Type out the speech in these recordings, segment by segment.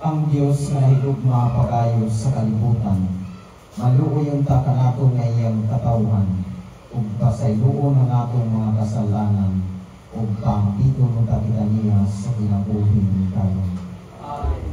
Ang Diyos nga higugma pagayo sa kalibutan, maluoy ta kanato nga iyang katawhan, ug pasayloon ang atong mga kasalanan, ug pangpito mo ta kita niya sa kinabuhi karon. Amen.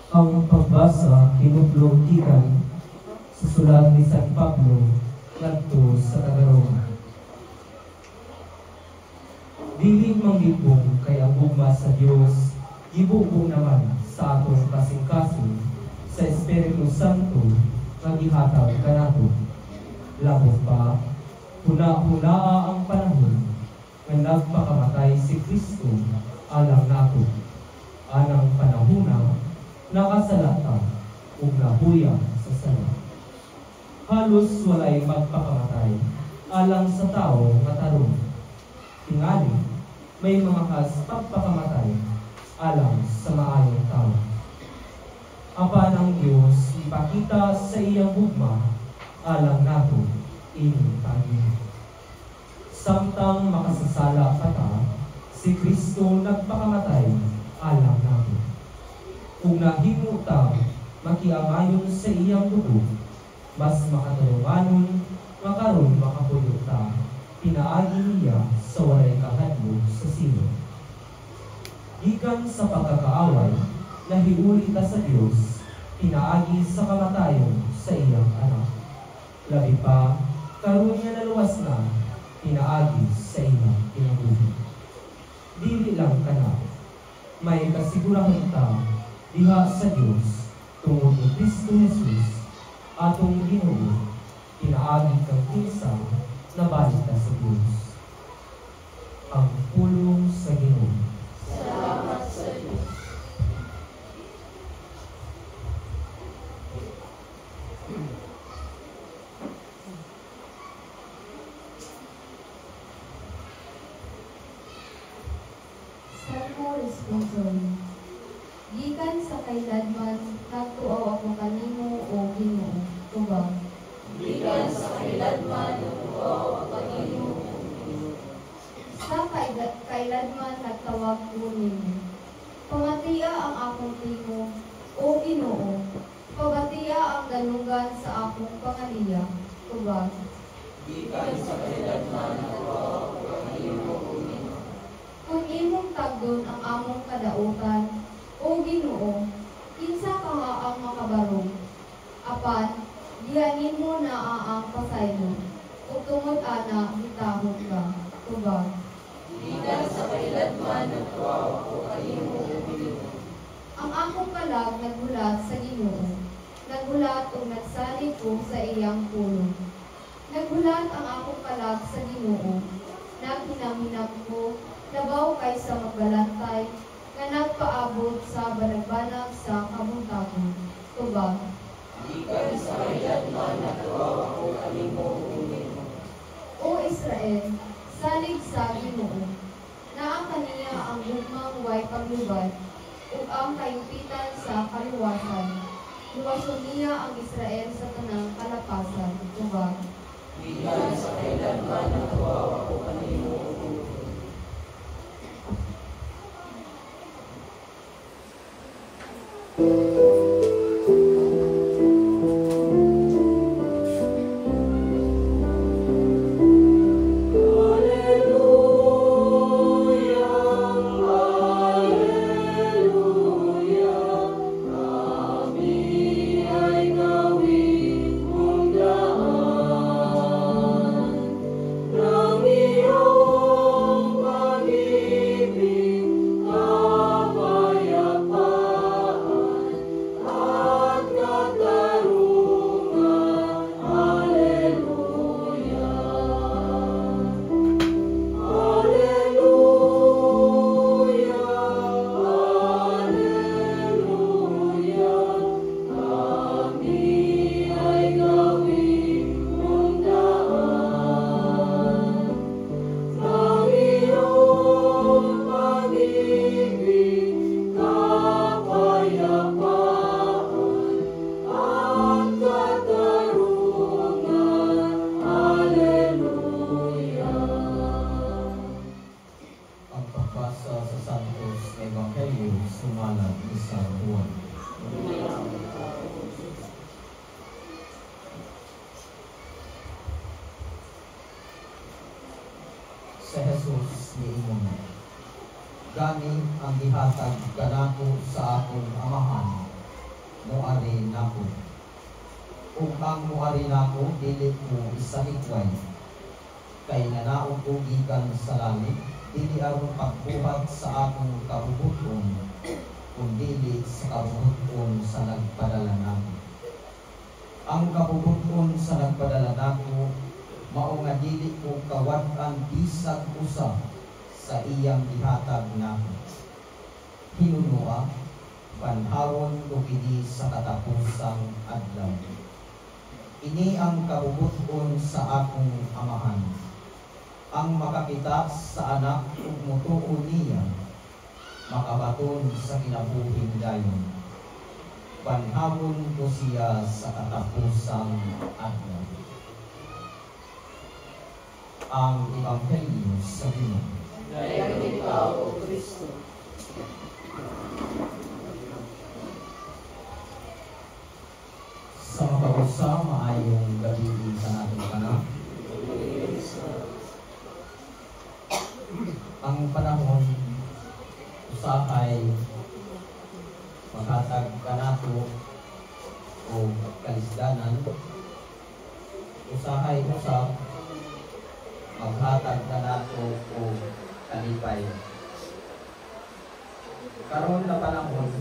Ang pagbasa kinuplong gikan sa sulat ni San Pablo ngadto sa Tagalog. Dili manggibong kay ang gugma sa Dios gibubong naman sa atong kasing-kasing sa Espiritu Santo nga gihatag kanato. Labot pa, huna-hunaa ang panahon nga nagpakamatay si Kristo alang nato. Anang panahuna nakasalata ug nahuyang sa sala. Halos walay magpakamatay alang sa tao nga tarong. Tingali, may mga pagpakamatay alang sa maayong tao. Apan ang Diyos ipakita sa iyang hugma alang nato ining pagin. Samtang makasasala pa ta, Si Kristo nagpakamatay alang natin. Kung nahimutang makiangayon sa iyang dugo, mas makatulunganon, makaroon makapulot ta, pinaagi niya sa walay kahadlok sa sino. Gikan sa pagkakaaway, nahiuli ta sa Diyos, pinaagi sa kamatayon sa iyang anak. Labi pa, karon niya naluwas na, pinaagi sa iyang kinabuhi. Dili lang kana, may kasigurahan ta, diha sa Diyos, tungod ni Kristo Jesus, atong Ginoo, pinaagi kang kinsa na balita sa Diyos. Ang pulong sa Ginoo. Salamat sa Diyos. Salmo Responsorium. Gikan sa kailanman, nagtuaw ako kanimo o Ginoo, tubag. Gikan sa kailanman, nagtuaw ako kanimo. Sa kailanman, nagtawag ko nimo. Pamatia ang akong timo, o Ginoo. Pamatia ang danugan sa akong pangaliya, tubag. Gikan sa kailanman, nagtuaw ako kanimo. Kung imong tagdon ang among kadautan, o Ginoo, kinsa ka nga ang makabarog? Apan, dihanin mo na ang pasaylo, ug tungod ana gitahod ka, tubag. Gikan sa kailanman, nagtuaw ako kanimo. Ang akong kalag naghulat sa Ginoo, naghulat ug nagsali ko sa iyang pulong. Naghulat ang akong kalag sa Ginoo, naghinam-hinam ko, labaw kaysa magbalantay, nga nagpaabot sa banagbanag sa kabuntagon, tubag. Gikan sa kailanman, nagtuaw ako kanimo. O Israel, salig sa Ginoo, naa kaniya ang gugmang way paglubad, ug ang kayupitan sa kaluwasan. Luwason niya ang Israel sa tanang kalapasan, tubag. Gikan sa kailanman, nagtuaw ako kanimo. Sa Jesus ni imong gani ang gihatag kanako sa akong amahan moari nako ug ang moari nako dili ko isahikway kay nanaog ko gikan sa langit dili aron pagbuhat sa akong kabubuton kundi sa kabubuton sa nagpadala nako. Ang kabubuton sa nagpadala nako mao nga dili ko kawad-an bisag usa sa iyang gihatag nako. Hinunua banhawon kini sa katapusang adlaw. Ini ang kabubuton sa akong amahan. Ang makakita sa anak ug motuo niya makabaton sa kinabuhing dayon. Banhawon ko siya sa katapusang adlaw. Ang Ebanghelyo sa Ginoo. Dayon ikaw, Sa makausa, maayong gabi sa nating tanan. Ang panahon usahay maghatag kanato o kalisdanan, usahay usab maghatag kanato o kalipay. Karon na panahon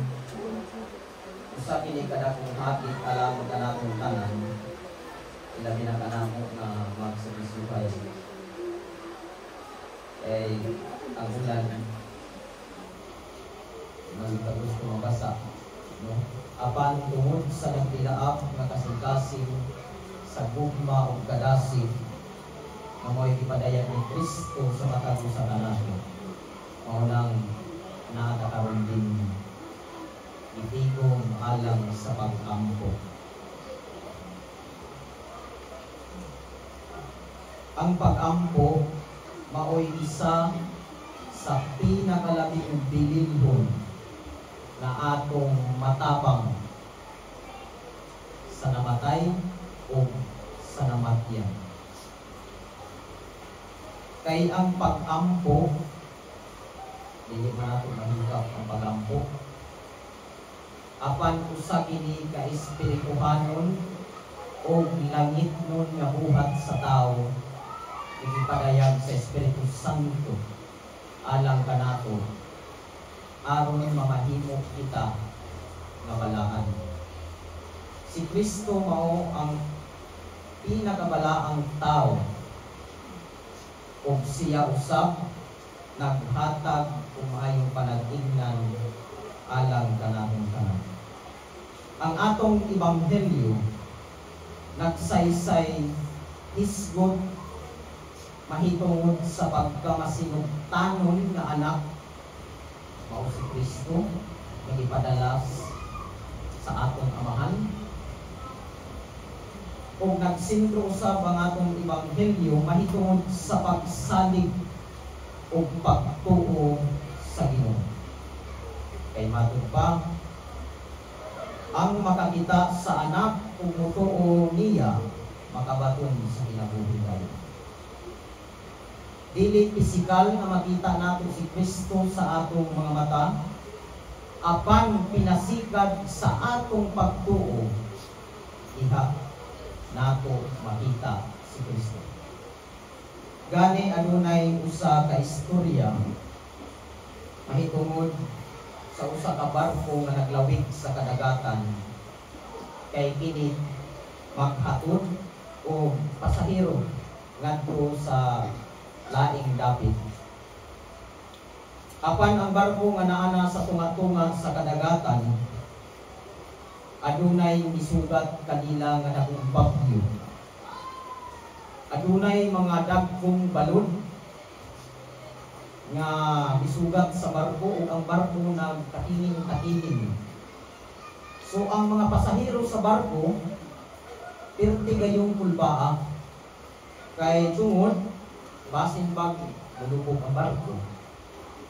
usa kini kadakong hakit alam kanatong tanan, ilabi na kanamo nga magsabisuhay. Ang ulan magtagos ko mabasa, no? Apan tungod sa nagtilaap nga kasing-kasing sa gugma o kadasig nga mo'y ipadayan ni Kristo sa matag sa kanato, maunang nakakaroon din itigom alang sa pag-ampo. Ang pag-ampo maoy isa sa pinakalabing bililhon na atong matabang sa namatay o sa namatyan. Kay ang pag-ampo, dili man nato mahigap ang pag-ampo. Apan usa kini ka espirituhanon o langit nun nga buhat sa tao, igipadayag sa Espiritu Santo alang kanato aron mamahimo kita nga balaan. Si Kristo mao ang pinakabalaang tao ug siya usab naghatag og maayong panag-ignan alang kanatong tanan. Ang atong ebanghelyo nagsaysay hisgot mahitungod sa pagkamasinugtanon nga anak mao si Kristo nga ipadala sa atong amahan, ug nagsentro usab ang atong ebanghelyo mahitungod sa pagsalig ug pagtuo sa Ginoo. Kay matud pa, ang makakita sa anak ug mutuo niya makabaton sa kinabuhi. Dili pisikal na makita nato si Kristo sa atong mga mata, apan pinasikad sa atong pagtuo, iha nato makita si Kristo. Gani adunay usa ka istorya mahitungod sa usa ka barko nga naglawig sa kadagatan, kay kini maghatod o pasahero ngadto sa laing dapit. Apan ang barko nga naana sa tunga-tunga sa kadagatan, adunay misugat kanila nga dakong bagyo. Adunay mga dagkong balod nga misugat sa barko ug ang barko nagkatingin-katingin. So ang mga pasahero sa barko pirti gayong kulbaa, kay tungod basin pag lulubog ang barko,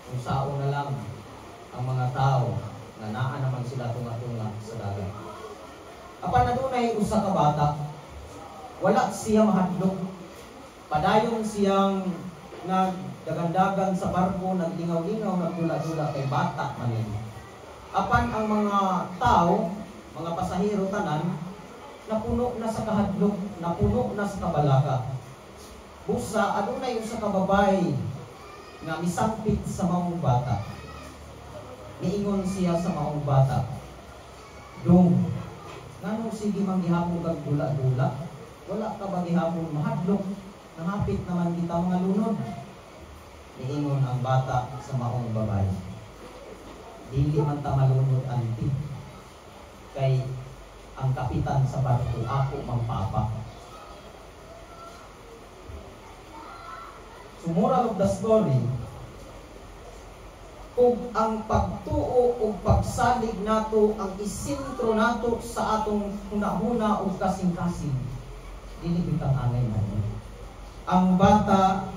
kung sao na lang ang mga tao nga naa naman sila tunga-tunga sa dagat. Apan adunay usa ka bata, wala siya mahadlok, padayon siyang nagdagandagan sa barko, naglingaw-lingaw, nagdula-dula, kay bata man yun. Apan ang mga tao, mga pasahero tanan, napuno na sa kahadlok, napuno na sa kabalaka. Busa, adunay usa ka babay nga misampit sa maong bata. Niingon siya sa maong bata, "Dong, ngano sige mang gihapon kag dula-dula? Wala ka ba gihapon mahadlok? Nahapit naman kita mga lunod." Niingon ang bata sa maong babay, "Dili man ta malunod anti, kay ang kapitan sa barko ako mang papa." So moral of the story, kung ang pagtuo o pagsalig nato ang isentro nato sa atong hunahuna o kasing-kasing, dili bitang angay man. Ang bata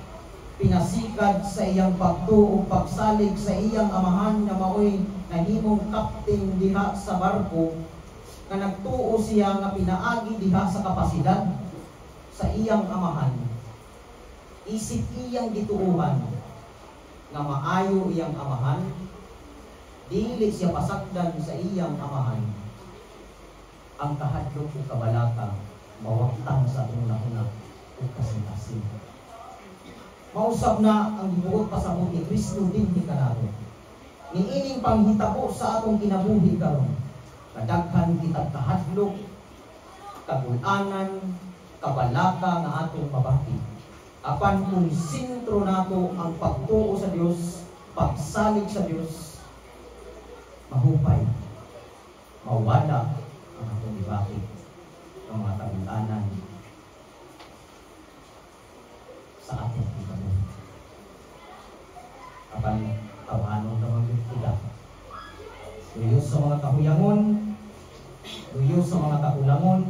pinasikad sa iyang pagtuo pagsalig sa iyang amahan nga maoy nahimong kapten diha sa barko, nga nagtuo siya nga pinaagi diha sa kapasidad sa iyang amahan. Isip iyang gituuhan nga maayo iyang amahan, dili siya pasagdan sa iyang amahan. Ang kahadlok o kabalaka mawaktang sa una-una o kasing-kasing. Mausap na ang gibuot pasabot ni Kristo din ni kanato. Niining panghitabo sa atong kinabuhi karon. Kadaghan kitag kahadlok, kagul-anan, kabalaka nga atong mabati. Apan kung sintro nato ang pagtuo sa Dios, pagsalig sa Dios, mahupay, mawala ang atong ibaki ng mga kagul-anan sa atong kinabuhi. Apan tawanon naman yung kita. Luyos sa mga kahuyangon, luyos sa mga kakulangon,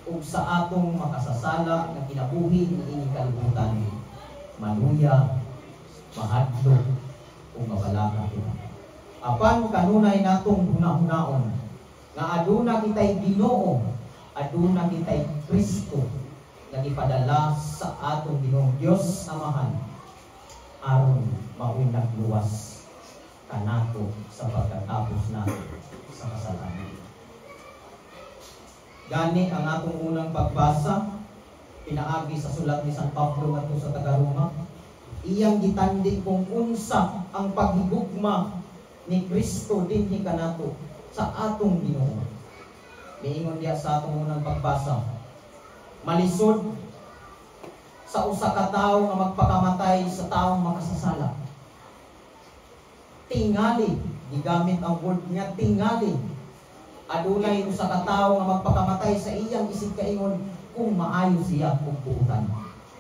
ug sa atong makasasala na kinabuhi ng ining kalibutan, maluya, mahadlok, o mabalaka kita. Apan kanunay natong hunahunaon, nga aduna kitay Ginoo, aduna kitay Kristo, nga ipadala sa atong Ginoong Dios Amahan, aron maoy nagluwas kanato sa pagkatapos nato sa kasalanan. Gani ang atong unang pagbasa, pinaagi sa sulat ni San Pablo ngadto sa taga-Roma. Iyang gitandi kung unsa ang paghigugma ni Kristo dinhi kanato sa atong Ginoo. Miingon diya sa atong unang pagbasa, malisod sa usa ka tawo nga magpakamatay sa taong makasasala. Tingali, gigamit ang word niya, tingali. Adunay usa ka tawo nga magpakamatay sa iyang isig kaingon kung maayo siya kung buutan.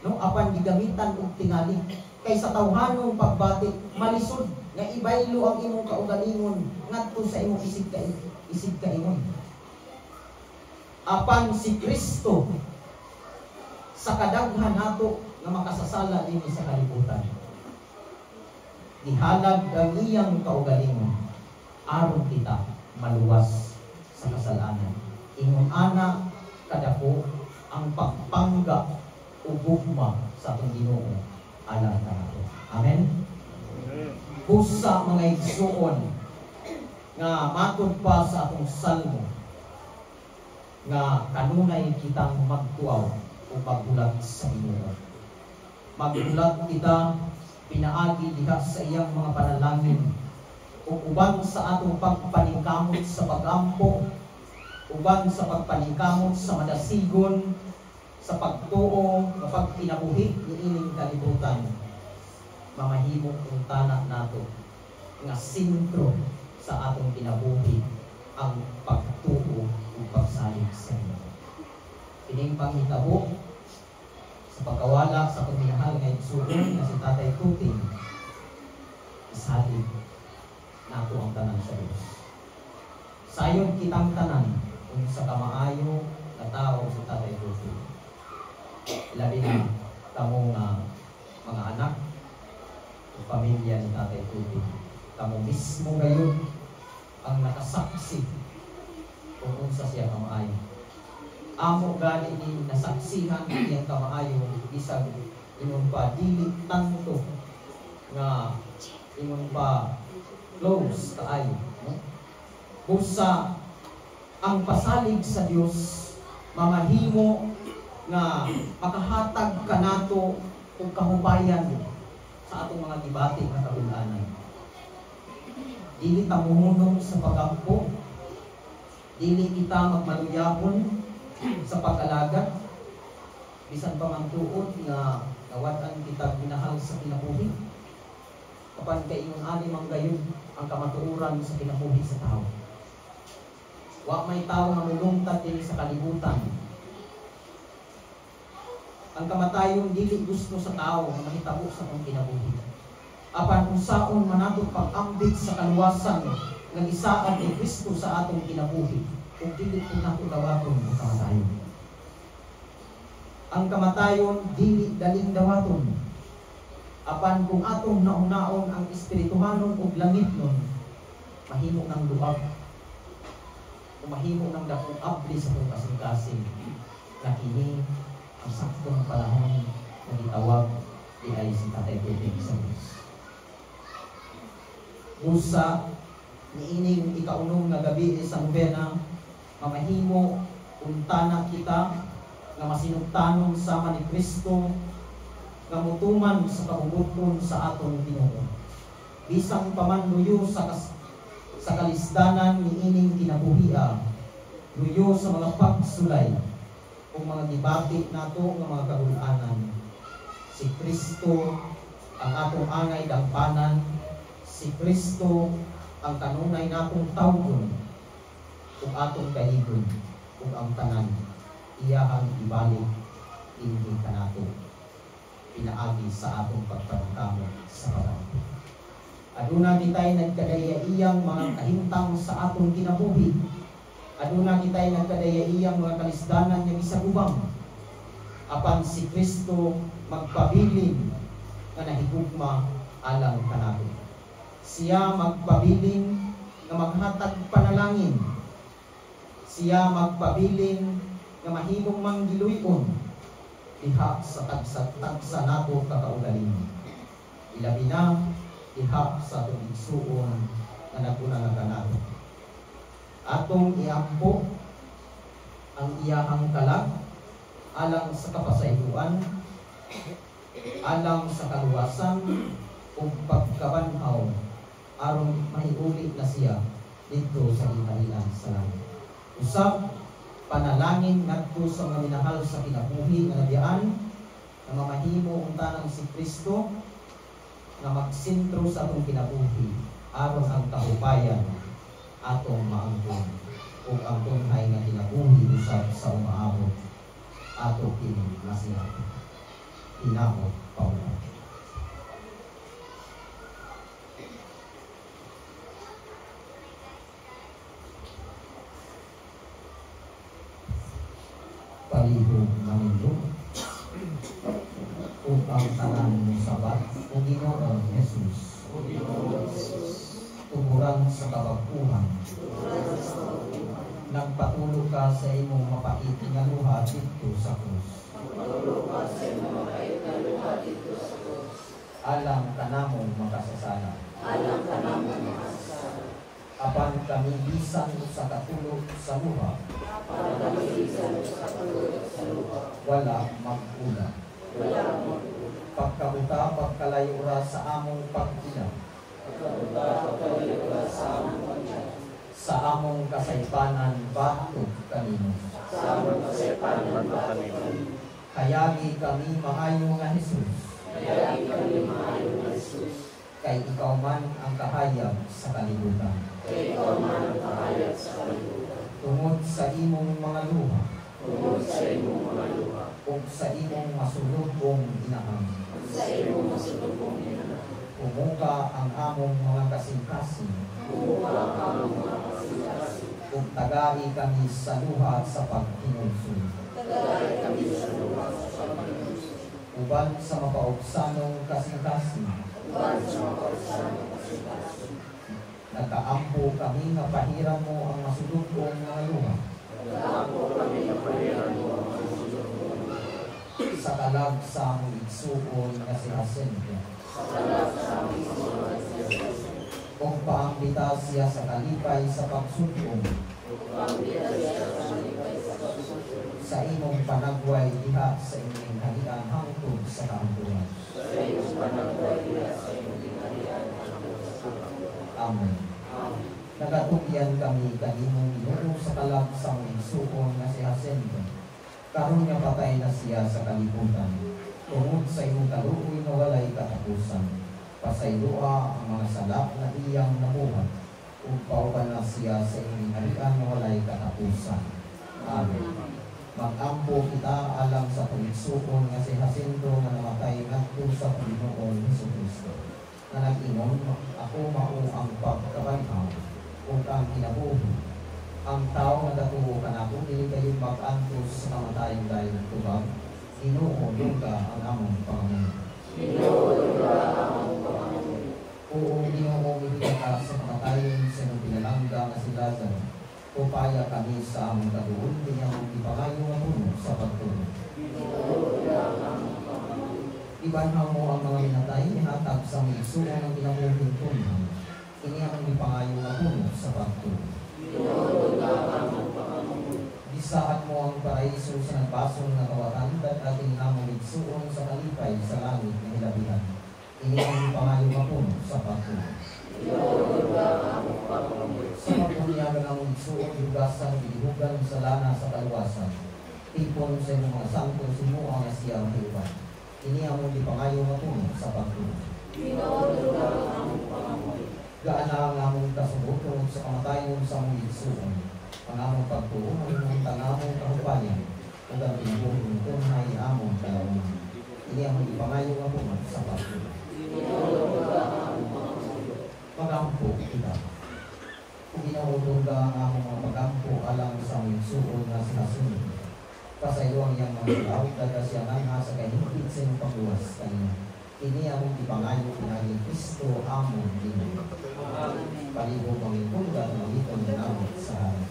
No, apan gigamitan og tingali kay sa tawhanong pagbati malisod nga ibaylo ang imong kaugalingon ngadto sa imong isig kaingon. Apan si Kristo sa kadaghan nato nga makasasala dinhi sa kalibutan, ihalag ang iyang kaugalingon aron kita maluwas sa kasalanan. Ingon ana kadako ang pagpangga o gugma sa atong Ginoo alang kanato. Amen. Busa mga igsuon nga matud pa sa atong salmo nga kanunay kitang magtuaw o magbulag sa Ginoo. Magbulag kita pinaagi diha sa iyang mga panalangin, ug uban sa atong pagpaningkamot sa pagampo, uban sa pagpaningkamot sa madasigon, sa pagtuo nga pagkinabuhi ni ining kalibutan, mamahimo kung tanak nato nga sentro sa atong kinabuhi ang pagtuo ug pagsalig sa Ginoo. Kining panghitabo sa pagkawala sa pagminahal nga igsuon nga si Tatay Tuting, isalig nato ang tanan sa Dios. Sayon kitang tanan kung sa kamaayo na tao sa Tatay Tuting. Labi na kamo nga mga anak o pamilya ni Tatay Tuting. Kamo mismo ngayon ang nakasaksi kung unsa siya kamaayo. Amo gani ni nasaksihan iyang kamaayo bisag ingon pa dili tanto nga ingon pa close kaayo, no? Busa ang pasalig sa Dios mamahimo nga makahatag kanato og kahubayan sa atong mga gibati nga kagul-anan. Dili ta muhunong sa pagampo, dili kita magmaluyahon sa pag-alaga, bisan pa man tuod nga nawad-an kita binahal sa kinabuhi. Kapan kaingon ani man gayon ang kamatuoran sa kinabuhi sa tao. Wa may tao nga mulungtad dinhi sa kalibutan. Ang kamatayon dili gusto sa tao nga mahitabo sa atong kinabuhi. Apan unsaon man nato pag-ambit sa kaluwasan nga gisaad ni Kristo sa atong kinabuhi, kung dili po nato dawaton ang kamatayon. Ang kamatayon dili daling dawaton. Apan kung atong naon-naon ang espirituhanon ug langit nun, mahimo ng luab o mahimo ng dakong abli sa kong kasing-kasing na kini ang saktong panahon na gitawag di ay si Tatay Pepeng sa Diyos. Usa niining ikaunom nga gabi sa nobena, mamahimo untana kita nga masinugtanon sama ni Kristo nga mutuman sa kabubuton sa aton Ginoo. Bisang pamanluyo sa kalisdanan niining kinabuhia, luyo sa mga pagsulay o mga gibati nato nga mga kagul-anan. Si Kristo ang atong angay dagpanan, si Kristo ang kanunay natong tawgon ug atong kahigon ug ang tanan iyahang ibalik hindi kanato pinaagi sa atong pagpanungkamo sa kabanto. Aduna kita'y nagkadaya-iyang mga kahintang sa atong kinabuhi. Aduna kita'y nagkadaya-iyang mga kalisdanan nga gisagubang. Apan si Kristo magpabilin nga nahigugma alang kanato. Siya magpabilin nga maghatag panalangin. Siya magpabilin nga mahimong manggiluyon diha sa tagsa nato kakaugalingon. Ilabi na diha sa atong igsuon nga naguna nga kanato. Atong iampo ang iyahang kalag alang sa kapasayloan, alang sa kaluwasan ug pagkabanhaw aron mahiuli na siya dito sa inahilan sa langit. Usab panalangin ngadto sa mga minahal sa kinabuhi nga nabiyaan na mamahimo untanang si Kristo na magsentro sa atong kinabuhi aron ang kahupayan atong maangkon ug ang tunhay nga kinabuhi usab sa umaabot ato kini masiya. Hinaot Paulo. Palihog manindog ug ang tanan mo sabat o Ginoong Jesus tuburan sa kabagkuhan nagpatulo ka sa imong mapait nga luha dito sa krus alang kanamong makasasala apan kami bisan sa katulog sa luha wala mag-una pagkabuta pagkalayo ra sa among pagkila sa among kasaypanan batok kanino kayagi kami maayo nga Jesus kay ikaw man ang kahayag sa kalibutan tungod sa imong mga luha ug sa imong masulubong inahang umuka ang among mga kasing-kasing ug tagai kami sa luha sa paghinulsol uban sa mapaubsanong kasing-kasing nagkaampo kami nga pahiran mo ang masulubong mga luha sa kalag sa among igsuon nga si Jacinto kung paambita siya sa kalipay sa pagsumpong sa imong panagway diha sa imong halian hangtod sa kaampuan. Amen. Nagatugyan kami kanimong Ginoo sa kalag sa among igsuon nga si Jacinto karon nga patay na siya sa kalibutan tungod sa imong kaluoy nga walay katapusan. Pasayloa ang mga salak na iyang nabuhat ug pauban na siya sa imong harian nga walay katapusan. Amen. Mag-ampo kita alang sa pagigsuon nga si Jacinto nga namatay ngadto sa Panginoon Jesucristo. Na nag-ingon, ako mao ang pagkabanhaw ug ang kinabuhi. Ang tao nga datuo kanako dili kayo mag-antos sa kamatayon dahil tubag. Ginoo ka ang among Panginoon. Oo, Ginoo, ka sa kamatayon sa nung pinalangga nga si Lazaro. Upaya kami sa among kaduol, kanyang ipangayo nga puno sa pagtulog. Ibanhaw mo ang mga minatay, ihatag sa mga igsuon ang pinamuhin puno. Kini ang ipangayo nga puno sa pagtulog. Bisahan mo ang paraiso sa nagbasong na kawatan, at ating namang igsuon sa kalipay sa langit na hilabihan. Ini ang pangayo nga puno sa pagtulog. Sa pagpunyagan ng igsuon, hugasan, bihugan sa lana sa kaluwasan. Tipon sa iyong mga santo, sumuha nga siya ang hiuban. Ini ang pangayo nga puno sa pagtulog. Gaan na ang among kasubot tungod sa kamatayon sa among igsuon. Ang among pagtuon, ang among tangamong kahupayan, ug ang ibuhin tunay among kalawang. Ini ang pangayo nga puno sa pagtulog. Pagampo kita. Kung ginahulog ang among mga pagampo alang sa among igsuon nga sinasunod. Pasaylo ang iyang mga lawit at kasyanan ha sa kahingpit sa iyong pagluwas kanina. Ini among ipangayo pinaging Kristo among Ginoo. Palibog ang ipunga at magiton na namit sa harap.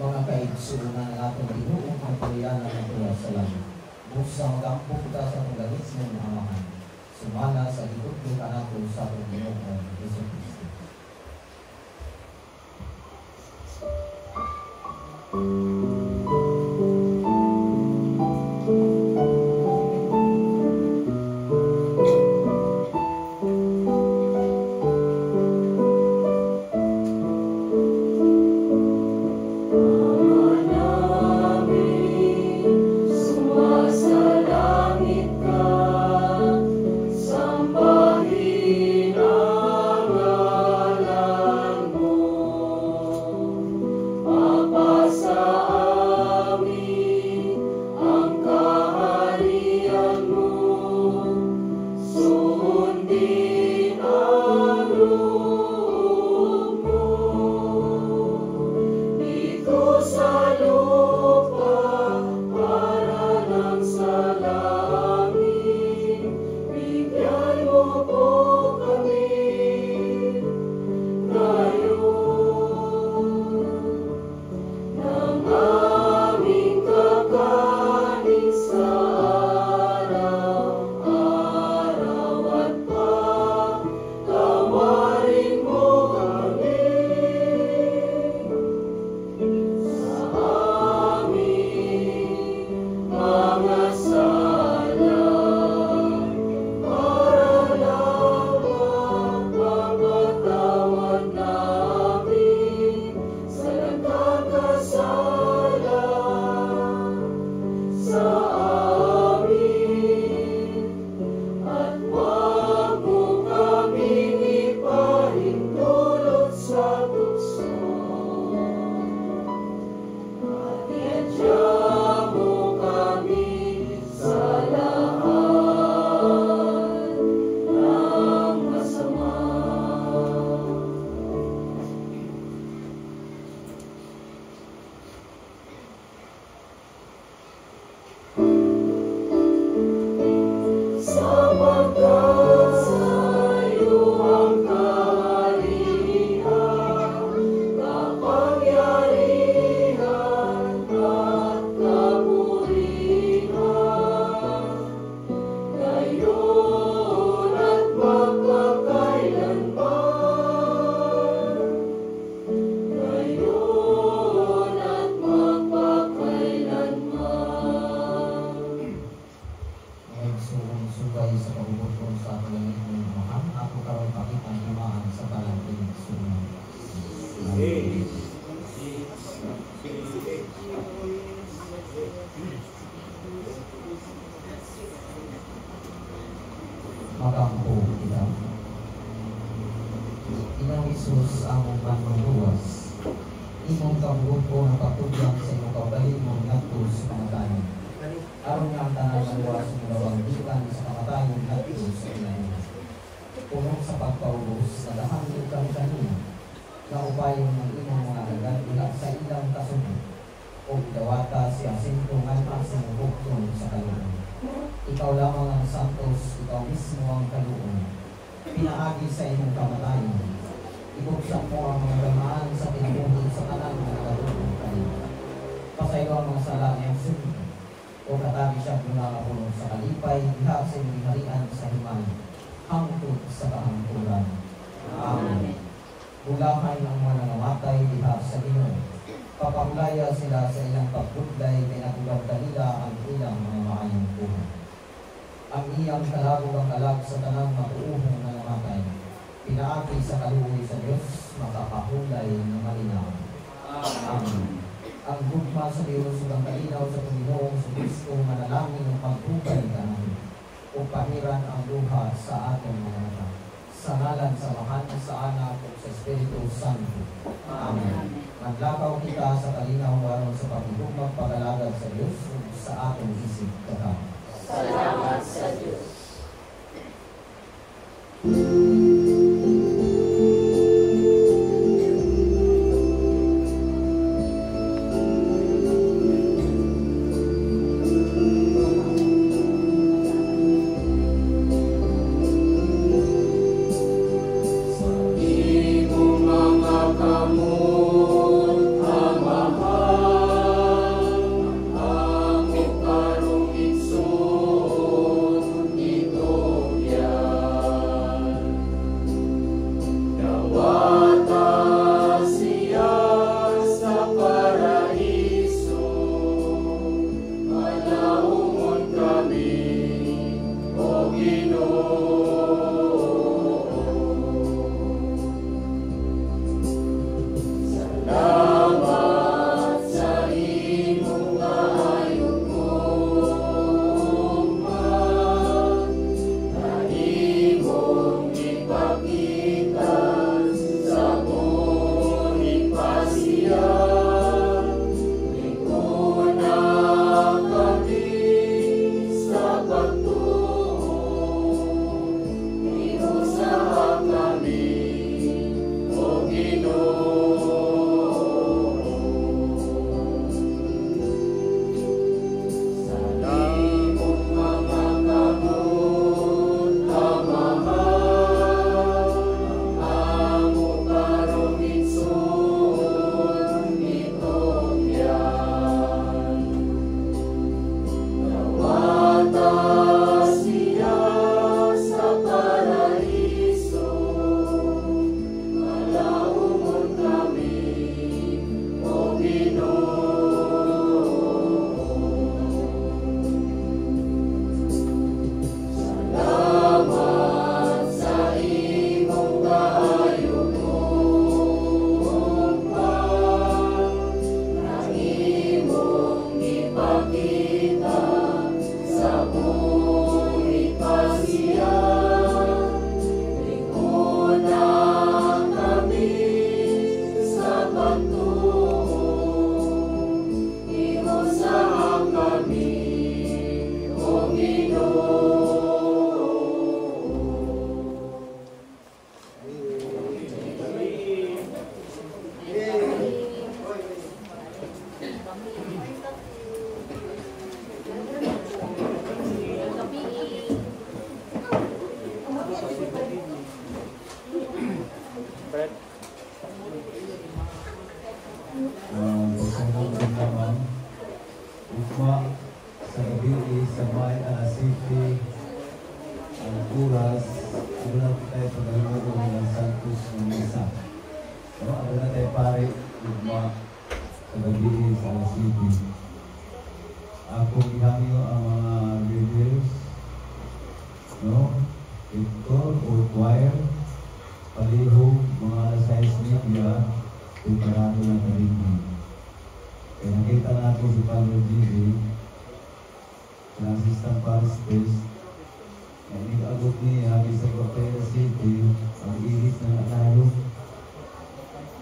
Mga kaigsuunan ng atong Ginoo ang kulianan ng tuwa sa langit. Busa magampok kita sa pagdagit sa mga amahan. Sumala sa gitudlo ka nato sa atong Ginoo Hesus Kristo. Jesus ang manluwas. Imong kabuot ko ng patudyan sa imong kabalik mong nagto sa kamatayon. Aron nga ang tanan maluwas ng gawanggitan sa kamatayon nagto sa ilalim. Puno sa pagpaubos, nadahangin kami kanina, na upayong ng imong mga agad mula sa ilang kasunod, o dawata si Jacinto nga sa bukton sa kaluon. Ikaw lamang ang santos, ikaw mismo ang kaluon. Pinaagi sa imong kamatayon. Ibuksan mo ang mga gamaan sa pinabuhi sa kanan ng nagatuloy kayo. Pasayo ang mga sala niyang sunod. O katabi siya mula kapulong sa kalipay, diha sa imong harian sa himay, hangtod sa kahangturan. Amen. Bulahan ang mga nangamatay diha sa Ginoo. Papaulaya sila sa ilang pagbuklay, pinagulang kanila ang ilang mga maayong buhay. Ang iyang kalabog ang kalag sa tanang matuuhong na namatay. Pinaaki sa kaluoy sa Diyos, makapahulay ng malinaw. Amen. Ang gugma sa Diyos ang kalinaw sa Panginoong sa Kristo manalangin ng pagpugay ka namin. O pahiran ang luha sa atong mga mata. Sa ngalan sa Mahal sa Anak o sa Espiritu Santo. Amen. Maglakaw kita sa kalinaw aron sa pagigugmang pag-alagad sa Diyos sa atong isip kata. Salamat sa Diyos.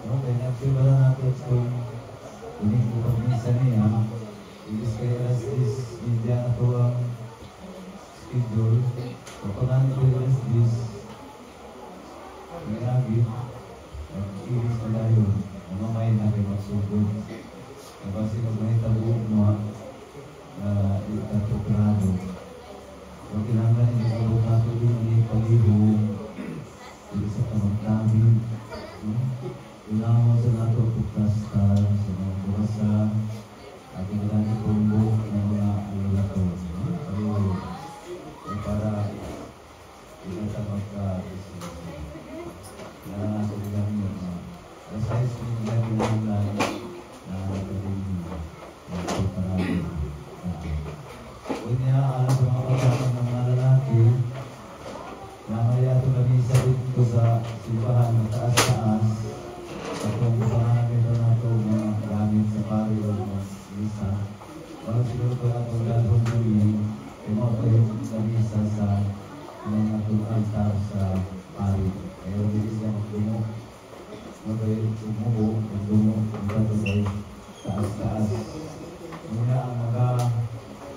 Okay, nagsimula natin kung inikipag-misa niya. Ibig kaya alas 10, hindi na ito ang schedule. Kapag ano ito alas 10, may agit, mag-iris nila yun. Ano may nakimagsugod. Kasi kung may tabuog mo, itatukrado. Kung kinanglan inigulog natin din, hindi palihog, hindi sa tamag-tamig. Unawa sa nato pagkastal, sa mga buwasa, at ilan itumbok ng mga alulato. Palihog. Para hindi sa magka-isip. Narangaso nila yun. Asay sa nila kinanglan na nagkalimhin. Nagkaparado. Huwag niya alam sa mga kasama ng mga lalaki na kaya ito nag-isa dito sa simbahan ng taas-taas at kung usahan ito na ito mga gamit sa pari o mga isa para siguro ito na itong lalong gawin kung ito yung nag-isa sa mga altar sa pari kaya hindi siya magdungo magdungo ito ay taas-taas muna ang mga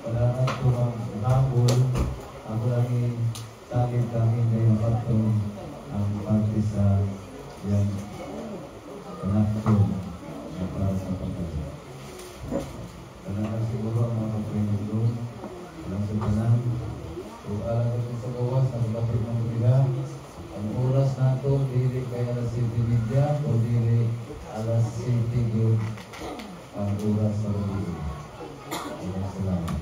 padarat ko ang hangul ako lagi talib kami ngayong patong ang parte sa yan panakton na para sa pagkakas. Kailangan siguro ang mga kapatid doon alam sa tanan kung alam ko sa gawas ang lapit ng bila ang oras nato dili kay alas 7:30 o dili alas 7 yun ang oras sa religion. Salamat.